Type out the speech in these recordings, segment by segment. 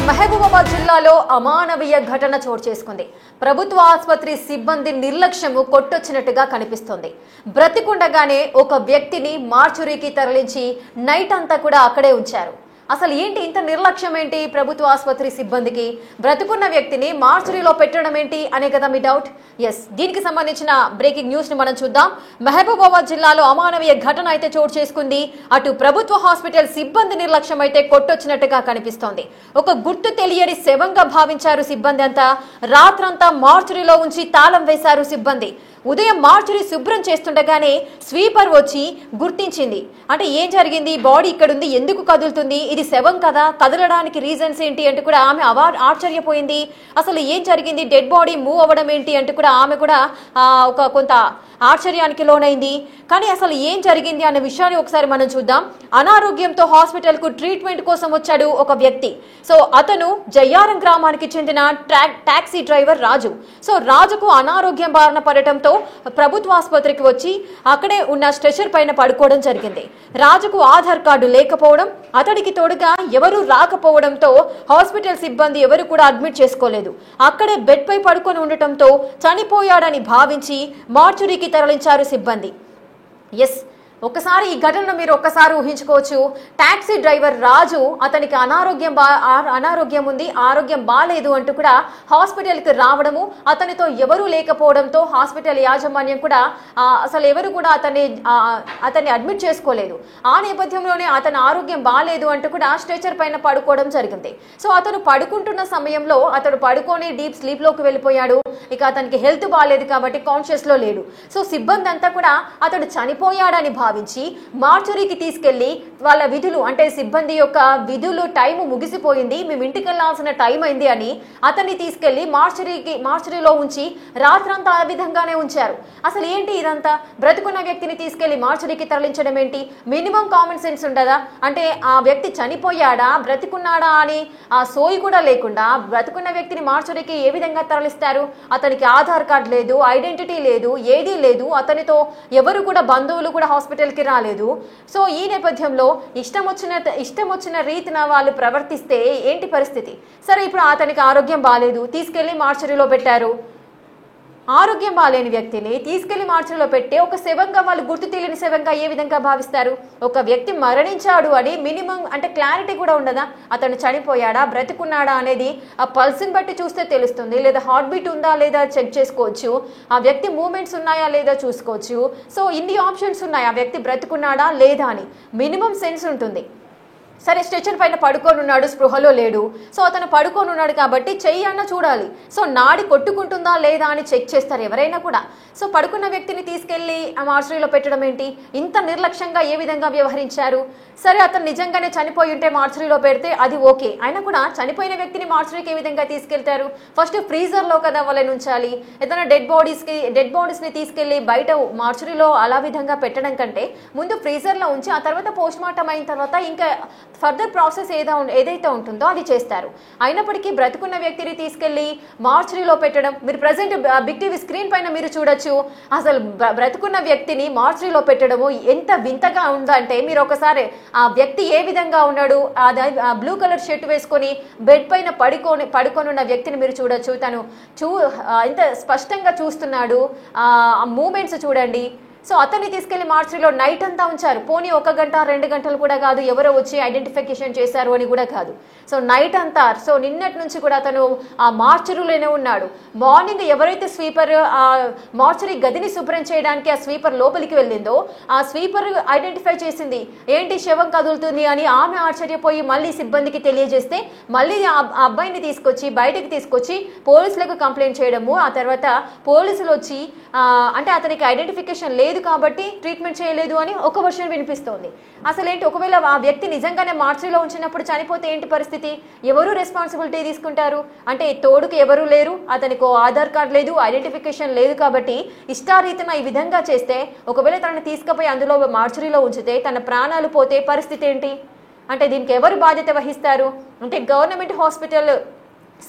మహబూబాబాద్ జిల్లాలో అమానవీయ ఘటన చోటు చేసుకుంది. ప్రభుత్వ ఆసుపత్రి సిబ్బంది నిర్లక్ష్యము కొట్టొచ్చినట్టుగా కనిపిస్తోంది. బ్రతికుండగానే ఒక వ్యక్తిని మార్చురీకి తరలించి నైట్ అంతా కూడా అక్కడే ఉంచారు. అసలు ఏంటి ఇంత నిర్లక్ష్యం ఏంటి ప్రభుత్వ ఆసుపత్రి సిబ్బందికి? బ్రతుకున్న వ్యక్తిని మార్చురీలో పెట్టడం ఏంటి అనే కదా మీ డౌట్. ఎస్, దీనికి సంబంధించిన బ్రేకింగ్ న్యూస్ ని మనం చూద్దాం. మహబూబాబాద్ జిల్లాలో అమానవీయ ఘటన అయితే చోటు చేసుకుంది. అటు ప్రభుత్వ హాస్పిటల్ సిబ్బంది నిర్లక్ష్యం అయితే కొట్టొచ్చినట్టుగా కనిపిస్తోంది. ఒక గుర్తు తెలియని శవంగా భావించారు సిబ్బంది అంతా. రాత్రంతా మార్చురీలో ఉంచి తాళం వేశారు సిబ్బంది. ఉదయం మార్చురీ శుభ్రం చేస్తుండగానే స్వీపర్ వచ్చి గుర్తించింది. అంటే ఏం జరిగింది, బాడీ ఇక్కడ ఉంది, ఎందుకు కదులుతుంది, ఇది శవం కదా, కదలడానికి రీజన్స్ ఏంటి అంటూ కూడా ఆమె ఆశ్చర్యపోయింది. అసలు ఏం జరిగింది, డెడ్ బాడీ మూవ్ అవ్వడం ఏంటి అంటూ కూడా ఆమె కూడా కొంత ఆశ్చర్యానికి లోనైంది. కానీ అసలు ఏం జరిగింది అనే విషయాన్ని ఒకసారి మనం చూద్దాం. అనారోగ్యంతో హాస్పిటల్ కు ట్రీట్మెంట్ కోసం వచ్చాడు ఒక వ్యక్తి. సో అతను జయ్యారం గ్రామానికి చెందిన టాక్సీ డ్రైవర్ రాజు. సో రాజుకు అనారోగ్యం బారిన పడటంతో ప్రభుత్వ ఆసుపత్రికి వచ్చి అక్కడే ఉన్న స్ట్రెచర్ పైన పడుకోవడం జరిగింది. రాజుకు ఆధార్ కార్డు లేకపోవడం, అతడికి తోడుగా ఎవరూ రాకపోవడంతో హాస్పిటల్ సిబ్బంది ఎవరు కూడా అడ్మిట్ చేసుకోలేదు. అక్కడే బెడ్ పై పడుకొని ఉండటంతో చనిపోయాడని భావించి మార్చురీకి తరలించారు సిబ్బంది. ఎస్, ఒకసారి ఈ ఘటనను మీరు ఒక్కసారి ఊహించుకోవచ్చు. టాక్సీ డ్రైవర్ రాజు అతనికి అనారోగ్యం ఉంది, ఆరోగ్యం బాలేదు అంటూ కూడా హాస్పిటల్కి రావడము, అతనితో ఎవరూ లేకపోవడంతో హాస్పిటల్ యాజమాన్యం కూడా అసలు ఎవరు కూడా అతన్ని అడ్మిట్ చేసుకోలేదు. ఆ నేపథ్యంలోనే అతని ఆరోగ్యం బాలేదు అంటూ కూడా స్ట్రెచర్ పైన పడుకోవడం జరిగింది. సో అతను పడుకుంటున్న సమయంలో అతడు పడుకొని డీప్ స్లీప్ లోకి వెళ్ళిపోయాడు. ఇక అతనికి హెల్త్ బాలేదు కాబట్టి కాన్షియస్ లో లేడు. సో సిబ్బంది అంతా కూడా అతడు చనిపోయాడని భావించి మార్చురీకి తీసుకెళ్లి వాళ్ళ విధులు అంటే సిబ్బంది యొక్క విధులు టైం ముగిసిపోయింది, మేము ఇంటికి వెళ్లాల్సిన టైం అయింది అని అతన్ని తీసుకెళ్లి మార్చురీలో ఉంచి రాత్రంతా ఆ విధంగానే ఉంచారు. అసలు ఏంటి ఇదంతా? బ్రతుకున్న వ్యక్తిని తీసుకెళ్లి మార్చురీకి తరలించడం ఏంటి? మినిమం కామన్ సెన్స్ ఉండదా? అంటే ఆ వ్యక్తి చనిపోయాడా బ్రతికున్నాడా అని ఆ సోయి కూడా లేకుండా బ్రతుకున్న వ్యక్తిని మార్చురీకి ఏ విధంగా తరలిస్తారు? అతనికి ఆధార్ కార్డు లేదు, ఐడెంటిటీ లేదు, ఏదీ లేదు, అతనితో ఎవరు కూడా బంధువులు కూడా హాస్పిటల్కి రాలేదు. సో ఈ నేపథ్యంలో ఇష్టం వచ్చిన రీతిన వాళ్ళు ప్రవర్తిస్తే ఏంటి పరిస్థితి? సరే, ఇప్పుడు అతనికి ఆరోగ్యం బాలేదు, తీసుకెళ్లి మార్చురీలో పెట్టారు. ఆరోగ్యం బాలేని వ్యక్తిని తీసుకెళ్లి మార్చురీలో పెట్టి ఒక శవంగా వాళ్ళు గుర్తు తెలియని శవంగా ఏ విధంగా భావిస్తారు? ఒక వ్యక్తి మరణించాడు అని మినిమం అంటే క్లారిటీ కూడా ఉండదా? అతను చనిపోయాడా బ్రతికున్నాడా అనేది ఆ పల్స్ని బట్టి చూస్తే తెలుస్తుంది, లేదా హార్ట్ బీట్ ఉందా లేదా చెక్ చేసుకోవచ్చు, ఆ వ్యక్తి మూమెంట్స్ ఉన్నాయా లేదా చూసుకోవచ్చు. సో ఇన్ని ఆప్షన్స్ ఉన్నాయి, ఆ వ్యక్తి బ్రతికున్నాడా లేదా అని మినిమం సెన్స్ ఉంటుంది. సరే, స్ట్రెచర్ పైన పడుకొని ఉన్నాడు, స్పృహలో లేడు. సో అతను పడుకొని ఉన్నాడు కాబట్టి చెయ్యి అన్న చూడాలి. సో నాడి కొట్టుకుంటుందా లేదా అని చెక్ చేస్తారు ఎవరైనా కూడా. సో పడుకున్న వ్యక్తిని తీసుకెళ్లి ఆ మార్చురీలో పెట్టడం ఏంటి? ఇంత నిర్లక్ష్యంగా ఏ విధంగా వ్యవహరించారు? సరే, అతను నిజంగానే చనిపోయి ఉంటే మార్చురీలో పెడితే అది ఓకే. అయినా కూడా చనిపోయిన వ్యక్తిని మార్చురీకి ఏ విధంగా తీసుకెళ్తారు? ఫస్ట్ ఫ్రీజర్లో కదా వాళ్ళని ఉంచాలి. ఏదైనా డెడ్ బాడీస్ని తీసుకెళ్లి బయట మార్చురీలో అలా విధంగా పెట్టడం కంటే ముందు ఫ్రీజర్లో ఉంచి ఆ తర్వాత పోస్ట్ మార్టం అయిన తర్వాత ఇంకా ఫర్దర్ ప్రాసెస్ ఏదైతే ఉంటుందో అది చేస్తారు. అయినప్పటికీ బ్రతుకున్న వ్యక్తిని తీసుకెళ్లి మార్చురీలో పెట్టడం, మీరు ప్రజెంట్ బిగ్ టీవీ స్క్రీన్ పైన మీరు చూడొచ్చు. అసలు బ్రతుకున్న వ్యక్తిని మార్చురీలో పెట్టడము ఎంత వింతగా ఉందంటే, మీరు ఒకసారి ఆ వ్యక్తి ఏ విధంగా ఉన్నాడు, బ్లూ కలర్ షర్ట్ వేసుకొని బెడ్ పైన పడుకొని ఉన్న వ్యక్తిని మీరు చూడొచ్చు. తను ఎంత స్పష్టంగా చూస్తున్నాడు, ఆ మూమెంట్స్ చూడండి. సో అతన్ని తీసుకెళ్లి మార్చురీలో నైట్ అంతా ఉంచారు. పోనీ 1 గంట 2 గంటలు కూడా కాదు, ఎవరో వచ్చి ఐడెంటిఫికేషన్ చేశారు అని కూడా కాదు. సో నైట్ అంతా, సో నిన్నటి నుంచి కూడా అతను ఆ మార్చురీలోనే ఉన్నాడు. మార్నింగ్ ఎవరైతే స్వీపర్ ఆ మార్చురీ గదిని శుభ్రం చేయడానికి ఆ స్వీపర్ లోపలికి వెళ్ళిందో ఆ స్వీపర్ ఐడెంటిఫై చేసింది, ఏంటి శవం కదులుతుంది అని. ఆమె ఆశ్చర్యపోయి మళ్ళీ సిబ్బందికి తెలియజేస్తే మళ్ళీ ఆ అబ్బాయిని బయటకు తీసుకొచ్చి పోలీసులకు కంప్లైంట్ చేయడము. ఆ తర్వాత పోలీసులు వచ్చి అంటే అతనికి ఐడెంటిఫికేషన్ లేదు కాబట్టి ట్రీట్మెంట్ చేయలేదు అని ఒక వర్షన్ వినిపిస్తోంది. అసలేంటి, ఒకవేళ ఆ వ్యక్తి నిజంగానే మార్చురీలో ఉంచినప్పుడు చనిపోతే ఏంటి పరిస్థితి? ఎవరు రెస్పాన్సిబిలిటీ తీసుకుంటారు? అంటే తోడుకు ఎవరు లేరు, అతనికి ఆధార్ కార్డు లేదు, ఐడెంటిఫికేషన్ లేదు కాబట్టి ఇష్టారీతిన ఈ విధంగా చేస్తే, ఒకవేళ తనని తీసుకుపోయి అందులో మార్చురీలో ఉంచితే తన ప్రాణాలు పోతే పరిస్థితి ఏంటి? అంటే దీనికి ఎవరు బాధ్యత వహిస్తారు? అంటే గవర్నమెంట్ హాస్పిటల్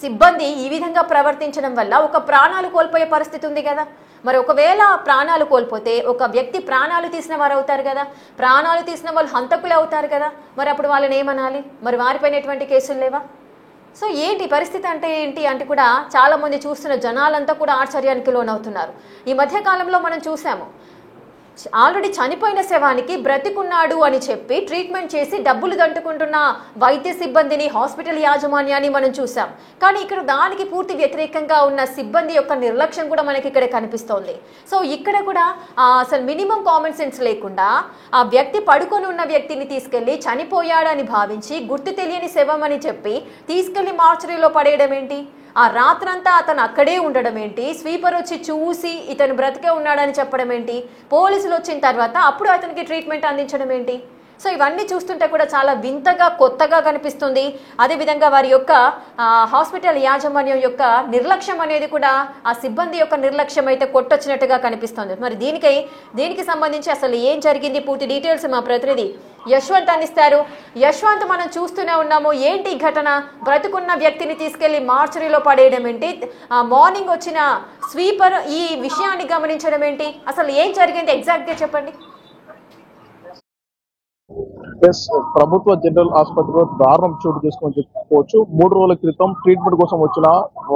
సిబ్బంది ఈ విధంగా ప్రవర్తించడం వల్ల ఒక ప్రాణాలు కోల్పోయే పరిస్థితి ఉంది కదా. మరి ఒకవేళ ప్రాణాలు కోల్పోతే ఒక వ్యక్తి ప్రాణాలు తీసిన వారు అవుతారు కదా, ప్రాణాలు తీసిన వాళ్ళు హంతకులే అవుతారు కదా. మరి అప్పుడు వాళ్ళని ఏమనాలి? మరి వారిపైన ఎటువంటి కేసులు లేవా? సో ఏంటి పరిస్థితి అంటే ఏంటి అంటే కూడా చాలా మంది చూస్తున్న జనాలంతా కూడా ఆశ్చర్యానికి లోనవుతున్నారు. ఈ మధ్య కాలంలో మనం చూసాము, ఆల్రెడీ చనిపోయిన శవానికి బ్రతికున్నాడు అని చెప్పి ట్రీట్మెంట్ చేసి డబ్బులు దంటుకుంటున్న వైద్య సిబ్బందిని, హాస్పిటల్ యాజమాన్యాన్ని మనం చూసాం. కానీ ఇక్కడ దానికి పూర్తి వ్యతిరేకంగా ఉన్న సిబ్బంది యొక్క నిర్లక్ష్యం కూడా మనకి ఇక్కడ కనిపిస్తోంది. సో ఇక్కడ కూడా అసలు మినిమం కామన్ సెన్స్ లేకుండా ఆ వ్యక్తి పడుకొని ఉన్న వ్యక్తిని తీసుకెళ్లి చనిపోయాడని భావించి గుర్తు తెలియని శవం అని చెప్పి తీసుకెళ్లి మార్చరీలో పడేయడం ఏంటి? ఆ రాత్రంతా అతను అక్కడే ఉండడం ఏంటి? స్వీపర్ వచ్చి చూసి ఇతను బ్రతికే ఉన్నాడని చెప్పడం ఏంటి? పోలీసులు వచ్చిన తర్వాత అప్పుడు అతనికి ట్రీట్మెంట్ అందించడం ఏంటి? సో ఇవన్నీ చూస్తుంటే కూడా చాలా వింతగా, కొత్తగా కనిపిస్తుంది. అదేవిధంగా వారి యొక్క హాస్పిటల్ యాజమాన్యం యొక్క నిర్లక్ష్యం అనేది కూడా, ఆ సిబ్బంది యొక్క నిర్లక్ష్యం అయితే కొట్టొచ్చినట్టుగా కనిపిస్తుంది. మరి దీనికి సంబంధించి అసలు ఏం జరిగింది, పూర్తి డీటెయిల్స్ మా ప్రతినిధి యశ్వంత్ అందిస్తారు. యశ్వంత్, మనం చూస్తూనే ఉన్నాము, ఏంటి ఘటన? బ్రతుకున్న వ్యక్తిని తీసుకెళ్లి మార్చరీలో పడేయడం ఏంటి? మార్నింగ్ వచ్చిన స్వీపర్ ఈ విషయాన్ని గమనించడం ఏంటి? అసలు ఏం జరిగింది ఎగ్జాక్ట్ గా చెప్పండి. ప్రభుత్వ జనరల్ ఆసుపత్రిలో దారుణం చోటు చేసుకొని చెప్పుకోవచ్చు. 3 రోజుల క్రితం ట్రీట్మెంట్ కోసం వచ్చిన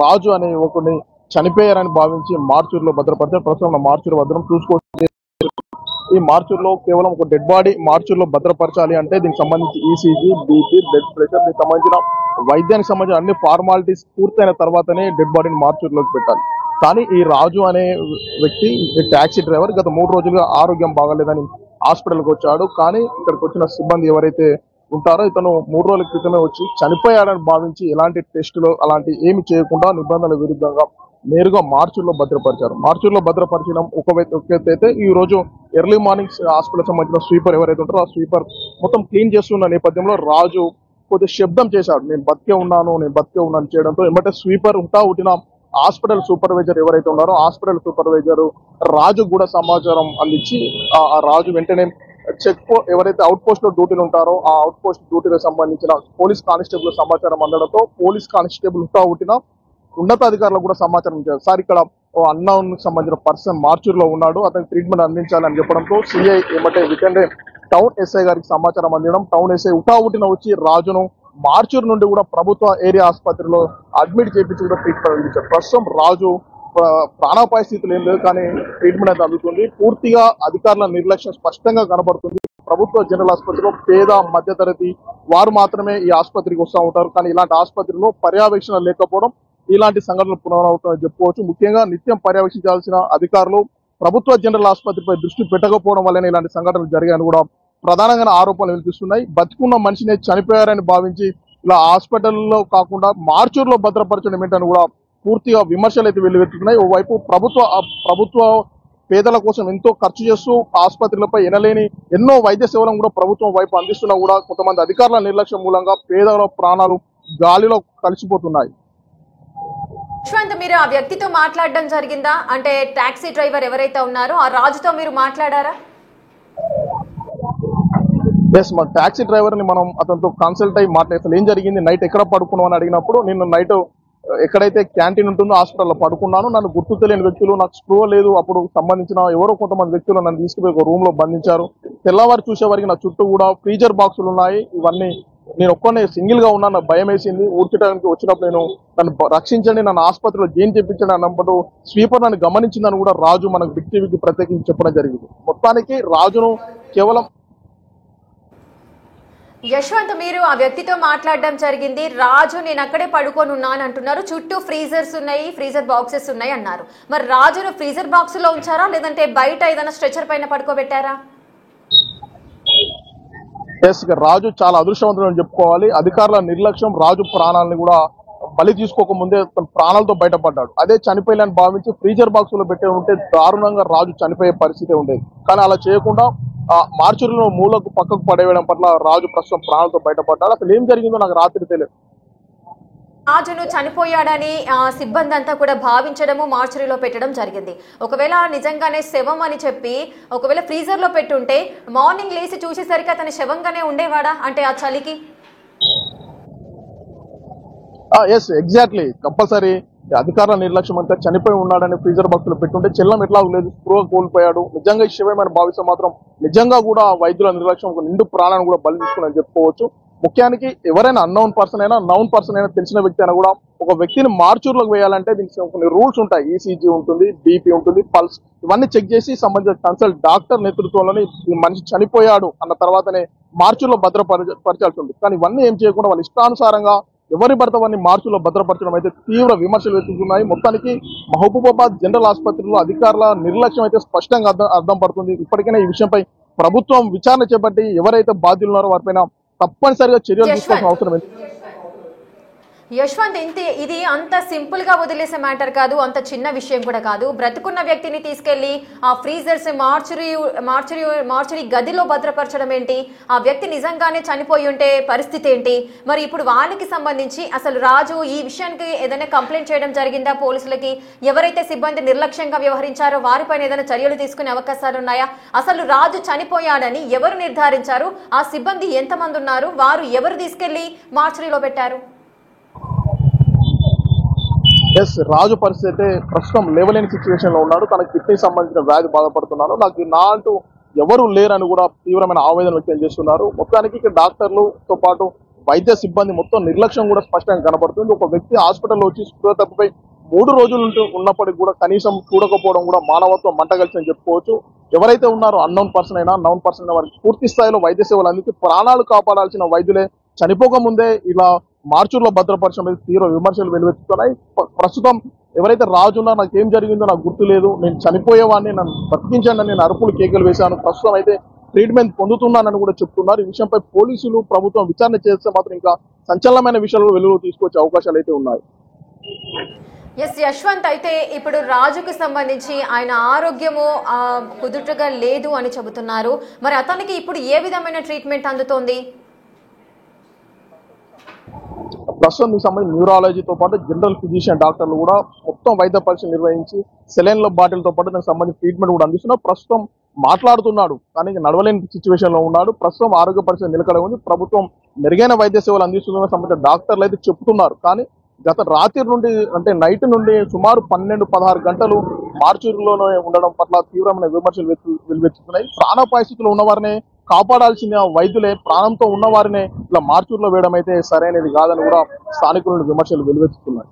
రాజు అనే యువకుడిని చనిపోయారని భావించి మార్చూరులో భద్రపరిచారు. ప్రస్తుతం మార్చూరు భద్రం చూసుకోవచ్చు. ఈ మార్చూరులో కేవలం ఒక డెడ్ బాడీ మార్చూరులో భద్రపరచాలి అంటే దీనికి సంబంధించి ఈసీజీ, బీపీ, బ్లడ్ ప్రెషర్, దీనికి సంబంధించిన వైద్యానికి సంబంధించిన అన్ని ఫార్మాలిటీస్ పూర్తయిన తర్వాతనే డెడ్ బాడీని మార్చూరులోకి పెట్టాలి. కానీ ఈ రాజు అనే వ్యక్తి టాక్సీ డ్రైవర్ గత 3 రోజులుగా ఆరోగ్యం బాగాలేదని హాస్పిటల్కి వచ్చాడు. కానీ ఇక్కడికి వచ్చిన సిబ్బంది ఎవరైతే ఉంటారో ఇతను 3 రోజుల క్రితమే వచ్చి చనిపోయాడని భావించి ఎలాంటి టెస్టులు అలాంటి ఏమి చేయకుండా నిబంధనల విరుద్ధంగా నేరుగా మార్చూరులో భద్రపరిచారు. మార్చూరులో భద్రపరచడం ఒక అయితే ఈ రోజు ఎర్లీ మార్నింగ్ హాస్పిటల్ సంబంధించిన స్వీపర్ ఎవరైతే ఉంటారో ఆ స్వీపర్ మొత్తం క్లీన్ చేస్తున్న నేపథ్యంలో రాజు కొద్దిగా శబ్దం చేశాడు, నేను బతికే ఉన్నాను చేయడంతో ఏమంటే స్వీపర్ ఉట్టిన హాస్పిటల్ సూపర్వైజర్ ఎవరైతే ఉన్నారో హాస్పిటల్ సూపర్వైజర్ రాజు కూడా సమాచారం అందించి ఆ రాజు వెంటనే ఎవరైతే అవుట్ పోస్ట్ లో డ్యూటీలు ఉంటారో ఆ అవుట్ పోస్ట్ డ్యూటీలకు సంబంధించిన పోలీస్ కానిస్టేబుల్ సమాచారం అందడంతో పోలీస్ కానిస్టేబుల్ ఉట్టిన ఉన్నతాధికారులకు కూడా సమాచారం ఇచ్చారు. సార్, ఇక్కడ అన్నౌన్ సంబంధించిన పర్సన్ మార్చూరులో ఉన్నాడు, అతనికి ట్రీట్మెంట్ అందించాలని చెప్పడంతో సిఐ ఏమంటే వెంటనే టౌన్ ఎస్ఐ గారికి సమాచారం అందించడం, టౌన్ ఎస్ఐ ఉటావుటిన వచ్చి రాజును మార్చూరు నుండి కూడా ప్రభుత్వ ఏరియా ఆసుపత్రిలో అడ్మిట్ చేయించి కూడా ట్రీట్మెంట్ అందించారు. ప్రస్తుతం రాజు ప్రాణాపాయ స్థితిలో ఏం లేదు, కానీ ట్రీట్మెంట్ అయితే అందుతుంది. పూర్తిగా అధికారుల నిర్లక్ష్యం స్పష్టంగా కనబడుతుంది. ప్రభుత్వ జనరల్ ఆసుపత్రిలో పేద మధ్యతరగతి వారు మాత్రమే ఈ ఆసుపత్రికి వస్తూ ఉంటారు. కానీ ఇలాంటి ఆసుపత్రిలో పర్యవేక్షణ లేకపోవడం ఇలాంటి సంఘటనలు పునరావృతం చెప్పుకోవచ్చు. ముఖ్యంగా నిత్యం పర్యవేక్షించాల్సిన అధికారులు ప్రభుత్వ జనరల్ ఆసుపత్రిపై దృష్టి పెట్టకపోవడం వల్లనే ఇలాంటి సంఘటనలు జరిగాయని కూడా ప్రధానంగా ఆరోపణలు వినిపిస్తున్నాయి. బతికున్న మనిషిని చనిపోయారని భావించి ఇలా హాస్పిటల్లో కాకుండా మార్చూరులో భద్రపరచడం ఏంటని కూడా పూర్తిగా విమర్శలు అయితే వెల్లువెత్తుతున్నాయి. ఓవైపు ప్రభుత్వ పేదల కోసం ఎంతో ఖర్చు చేస్తూ ఆసుపత్రులపై ఎనలేని ఎన్నో వైద్య సేవలను కూడా ప్రభుత్వం వైపు అందిస్తున్నా కూడా కొంతమంది అధికారుల నిర్లక్ష్యం మూలంగా పేదల ప్రాణాలు గాలిలో కలిసిపోతున్నాయి. యశ్వంత్, మీరు ఆ వ్యక్తితో మాట్లాడడం జరిగిందా? అంటే టాక్సీ డ్రైవర్ ఎవరైతే ఉన్నారో ఆ రాజుతో మీరు మాట్లాడారా? మా టాక్సీ డ్రైవర్ ని మనం అతనితో కన్సల్ట్ అయ్యి మాట్లాడి ఏం జరిగింది, నైట్ ఎక్కడ పడుకున్నావు అని అడిగినప్పుడు నిన్న నైట్ ఎక్కడైతే క్యాంటీన్ ఉంటుందో హాస్పిటల్లో పడుకున్నాను, నన్ను గుర్తు తెలియని వ్యక్తులు, నాకు స్పృహ లేదు, అప్పుడు సంబంధించిన ఎవరో కొంతమంది వ్యక్తులు నన్ను తీసుకుపోయి ఒక రూమ్ లో బంధించారు. తెల్లవారు చూసేవారికి నా చుట్టూ కూడా ఫ్రీజర్ బాక్సులు ఉన్నాయి. ఇవన్నీ నేను ఒక్కనే సింగిల్ గా ఉన్నా, నాకు భయం వేసింది. ఊడ్చడానికి వచ్చినప్పుడు నేను నన్ను రక్షించండి, నన్ను ఆసుపత్రిలో జైన్ చేయించండి అన్నప్పుడు స్వీపర్ నన్ను గమనించిందని కూడా రాజు మనకు బిగ్ టీవీకి ప్రత్యేకించి చెప్పడం జరిగింది. మొత్తానికి రాజును కేవలం యశ్వంత్, మీరు ఆ వ్యక్తితో మాట్లాడడం జరిగింది. రాజు నేను అక్కడే పడుకొని ఉన్నాను అంటున్నారు, చుట్టూ ఫ్రీజర్స్ ఉన్నాయి, ఫ్రీజర్ బాక్సెస్ ఉన్నాయి అన్నారు. మరి రాజును ఫ్రీజర్ బాక్స్ లో ఉంచారా, లేదంటే బయట ఏదైనా స్ట్రెచర్ పైన పడుకోబెట్టారా? రాజు చాలా అదృష్టవంతుడు చెప్పుకోవాలి. అధికారుల నిర్లక్ష్యం రాజు ప్రాణాలను కూడా బలి తీసుకోకముందే తన ప్రాణాలతో బయటపడ్డాడు. అదే చనిపోయాలని భావించి ఫ్రీజర్ బాక్స్ లో పెట్టే ఉంటే దారుణంగా రాజు చనిపోయే పరిస్థితి ఉండేది. కానీ అలా చేయకుండా మార్చూరులో మూలకు పక్కకు పడేయడం పట్ల రాజు ప్రస్తుతం ప్రాణాలతో బయటపడ్డాడు. అసలు ఏం జరిగిందో నాకు రాత్రి తెలియదు. రాజును చనిపోయాడని సిబ్బంది అంతా కూడా భావించడము, మార్చరీలో పెట్టడం జరిగింది. ఒకవేళ నిజంగానే శవం అని చెప్పి ఒకవేళ ఫ్రీజర్ లో పెట్టుంటే మార్నింగ్ లేచి చూసేసరికి అతని శవంగానే ఉండేవాడా? అంటే ఆ చలికి ఎగ్జాక్ట్లీ కంపల్సరీ అధికారుల నిర్లక్ష్యం అంతా చనిపోయి ఉన్నాడని ఫ్రీజర్ బాక్స్ లో పెట్టుంటే చెల్లం ఎట్లా లేదు, స్పృహ కోల్పోయాడు. నిజంగా ఈ శవమని భావిస్తే మాత్రం నిజంగా కూడా వైద్యుల నిర్లక్ష్యం నిండు ప్రాణాన్ని కూడా బలి తీసుకుని చెప్పుకోవచ్చు. ముఖ్యానికి ఎవరైనా అన్నౌన్ పర్సన్ అయినా నౌన్ పర్సన్ అయినా తెలిసిన వ్యక్తి అయినా కూడా ఒక వ్యక్తిని మార్చూర్లోకి వేయాలంటే దీనికి కొన్ని రూల్స్ ఉంటాయి. ఈసీజీ ఉంటుంది, బీపీ ఉంటుంది, పల్స్ ఇవన్నీ చెక్ చేసి సంబంధించిన కన్సల్ట్ డాక్టర్ నేతృత్వంలోని ఈ మనిషి చనిపోయాడు అన్న తర్వాతనే మార్చూర్లో భద్రపరచాల్సి ఉంది. కానీ ఇవన్నీ ఏం చేయకుండా వాళ్ళ ఇష్టానుసారంగా ఎవరి పడితే వారిని మార్చులో భద్రపరచడం అయితే తీవ్ర విమర్శలు వెతుకుతున్నాయి. మొత్తానికి మహబూబాబాద్ జనరల్ ఆసుపత్రిలో అధికారుల నిర్లక్ష్యం అయితే స్పష్టంగా అర్థం పడుతుంది. ఇప్పటికైనా ఈ విషయంపై ప్రభుత్వం విచారణ చేపట్టి ఎవరైతే బాధ్యులు ఉన్నారో వారిపైన తప్పనిసరిగా చర్యలు తీసుకోవాల్సిన అవసరం ఉంది. యశ్వంత్, ఇది అంత సింపుల్ గా వదిలేసే మ్యాటర్ కాదు, అంత చిన్న విషయం కూడా కాదు. బ్రతుకున్న వ్యక్తిని తీసుకెళ్లి ఆ ఫ్రీజర్స్ మార్చురీ గదిలో భద్రపరచడం ఏంటి? ఆ వ్యక్తి నిజంగానే చనిపోయి ఉంటే పరిస్థితి ఏంటి? మరి ఇప్పుడు వాళ్ళకి సంబంధించి అసలు రాజు ఈ విషయానికి ఏదైనా కంప్లైంట్ చేయడం జరిగిందా పోలీసులకి? ఎవరైతే సిబ్బంది నిర్లక్ష్యంగా వ్యవహరించారో వారిపైన ఏదైనా చర్యలు తీసుకునే అవకాశాలు ఉన్నాయా? అసలు రాజు చనిపోయాడని ఎవరు నిర్ధారించారు? ఆ సిబ్బంది ఎంతమంది ఉన్నారు? వారు ఎవరు తీసుకెళ్లి మార్చురీలో పెట్టారు? రాజు పరిస్థితి అయితే ప్రస్తుతం లేవలేని సిచ్యువేషన్ లో ఉన్నాడు. తనకు కిడ్నీ సంబంధించిన వ్యాధి బాధపడుతున్నాడు. నాకు నా అంటూ ఎవరు లేరని కూడా తీవ్రమైన ఆవేదన వ్యక్తం చేస్తున్నారు. మొత్తానికి ఇక్కడ డాక్టర్లతో పాటు వైద్య సిబ్బంది మొత్తం నిర్లక్ష్యం కూడా స్పష్టంగా కనబడుతుంది. ఒక వ్యక్తి హాస్పిటల్లో వచ్చి స్పృహ తప్పిపై 3 రోజులు ఉన్నప్పటికీ కూడా కనీసం చూడకపోవడం కూడా మానవత్వం మంటగలిసి అని చెప్పుకోవచ్చు. ఎవరైతే ఉన్నారో అన్నౌన్ పర్సన్ అయినా నౌన్ పర్సన్ అయినా వారికి పూర్తి స్థాయిలో వైద్య సేవలు అందించి ప్రాణాలు కాపాడాల్సిన వైద్యులే చనిపోక ముందే ఇలా మార్చూర్లో భద్రపరచడం మీద తీవ్ర విమర్శలు వెలువెత్తుతున్నాయి. ప్రస్తుతం ఎవరైతే రాజు ఉన్నా నాకు ఏం జరిగిందో నాకు గుర్తు లేదు, నేను చనిపోయేవాడిని, నన్ను బతికించండి, నేను అరుపులు కేకలు వేశాను, ప్రస్తుతం అయితే ట్రీట్మెంట్ పొందుతున్నానని కూడా చెప్తున్నారు. ఈ విషయంపై పోలీసులు ప్రభుత్వం విచారణ చేస్తే మాత్రం ఇంకా సంచలనమైన విషయాలు వెలుగు తీసుకొచ్చే అవకాశాలు అయితే ఉన్నాయి. యశ్వంత్, అయితే ఇప్పుడు రాజుకు సంబంధించి ఆయన ఆరోగ్యము కుదుటగా లేదు అని చెబుతున్నారు. మరి అతనికి ఇప్పుడు ఏ విధమైన ట్రీట్మెంట్ అందుతోంది? ప్రస్తుతం ఈ సంబంధించి న్యూరాలజీతో పాటు జనరల్ ఫిజిషియన్ డాక్టర్లు కూడా మొత్తం వైద్య పరీక్షలు నిర్వహించి సెలైన్ల బాటిల్తో పాటు దానికి సంబంధించి ట్రీట్మెంట్ కూడా అందిస్తున్నారు. ప్రస్తుతం మాట్లాడుతున్నాడు, కానీ నడవలేని సిచ్యువేషన్ లో ఉన్నాడు. ప్రస్తుతం ఆరోగ్య పరిస్థితి నిలకడ ఉంది. ప్రభుత్వం మెరుగైన వైద్య సేవలు అందిస్తుందని సంబంధించిన డాక్టర్లు అయితే చెప్తున్నారు. కానీ గత రాత్రి నుండి అంటే నైట్ నుండి సుమారు 12-16 గంటలు మార్చూరులోనే ఉండడం పట్ల తీవ్రమైన విమర్శలు వెలువెత్తుతున్నాయి. ప్రాణాపాయ స్థితిలో ఉన్నవారినే కాపాడాల్సిన వైద్యులే ప్రాణంతో ఉన్నవారినే ఇలా మార్చూరులో వేయడం అయితే సరైనది కాదని కూడా స్థానికులను విమర్శలు వెలువెత్తుతున్నాయి.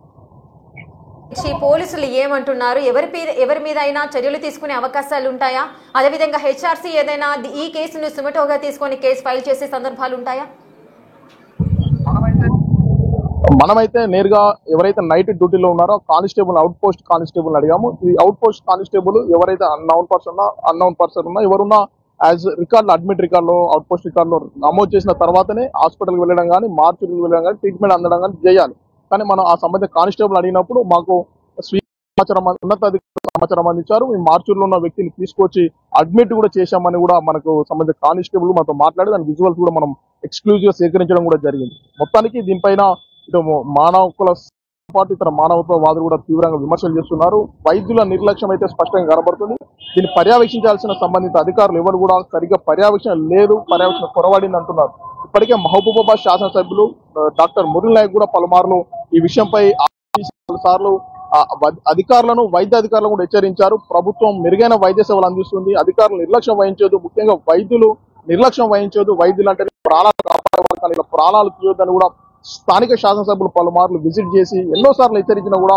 పోలీసులు ఏమంటున్నారు? ఎవరి మీద అయినా చర్యలు తీసుకునే అవకాశాలు ఉంటాయా? అదేవిధంగా హెచ్ఆర్సీ ఏదైనా ఈ కేసును సుమటోగా తీసుకొని కేసు ఫైల్ చేసే సందర్భాలు ఉంటాయా? మనమైతే నేరుగా ఎవరైతే నైట్ డ్యూటీలో ఉన్నారో కానిస్టేబుల్ అవుట్ పోస్ట్ కానిస్టేబుల్ అడిగాము. ఈ అవుట్ పోస్ట్ కానిస్టేబుల్ ఎవరైతే అన్నౌన్ పర్సన్ ఉన్నా ఎవరున్నా యాజ్ రికార్డులో అడ్మిట్ రికార్డులో అవుట్ పోస్ట్ రికార్డులో నమోదు చేసిన తర్వాతనే హాస్పిటల్కి వెళ్ళడం కానీ మార్చురీకి వెళ్ళడం కానీ ట్రీట్మెంట్ అందడం కానీ చేయాలి. కానీ మనం ఆ సంబంధించిన కానిస్టేబుల్ అడిగినప్పుడు మాకు ఉన్నతాధికారులు సమాచారం అందించారు. ఈ మార్చూరులో ఉన్న వ్యక్తిని తీసుకొచ్చి అడ్మిట్ కూడా చేశామని కూడా మనకు సంబంధించిన కానిస్టేబుల్ మనతో మాట్లాడి దాని విజువల్స్ కూడా మనం ఎక్స్క్లూజివ్ గా సేకరించడం కూడా జరిగింది. మొత్తానికి దీనిపైన ఇటు మానవ హక్కుల పాటు ఇతర మానవత్వవాదులు కూడా తీవ్రంగా విమర్శలు చేస్తున్నారు. వైద్యుల నిర్లక్ష్యం అయితే స్పష్టంగా కనబడుతుంది. దీన్ని పర్యవేక్షించాల్సిన సంబంధిత అధికారులు ఎవరు కూడా సరిగ్గా పర్యవేక్షణ లేదు, పర్యవేక్షణ కొరవడింది అంటున్నారు. ఇప్పటికే మహబూబాబాద్ శాసనసభ్యులు డాక్టర్ మురళీ నాయక్ కూడా పలుమార్లు ఈ విషయంపై సార్లు అధికారులను వైద్య అధికారులను కూడా హెచ్చరించారు. ప్రభుత్వం మెరుగైన వైద్య సేవలు అందిస్తుంది, అధికారులు నిర్లక్ష్యం వహించదు, ముఖ్యంగా వైద్యులు నిర్లక్ష్యం వహించదు. వైద్యులు అంటే ప్రాణాలు కాపాడేవాళ్ళు, ఇలా ప్రాణాలు తీయొద్దని కూడా స్థానిక శాసనసభ్యులు పలుమార్లు విజిట్ చేసి ఎన్నోసార్లు హెచ్చరించినా కూడా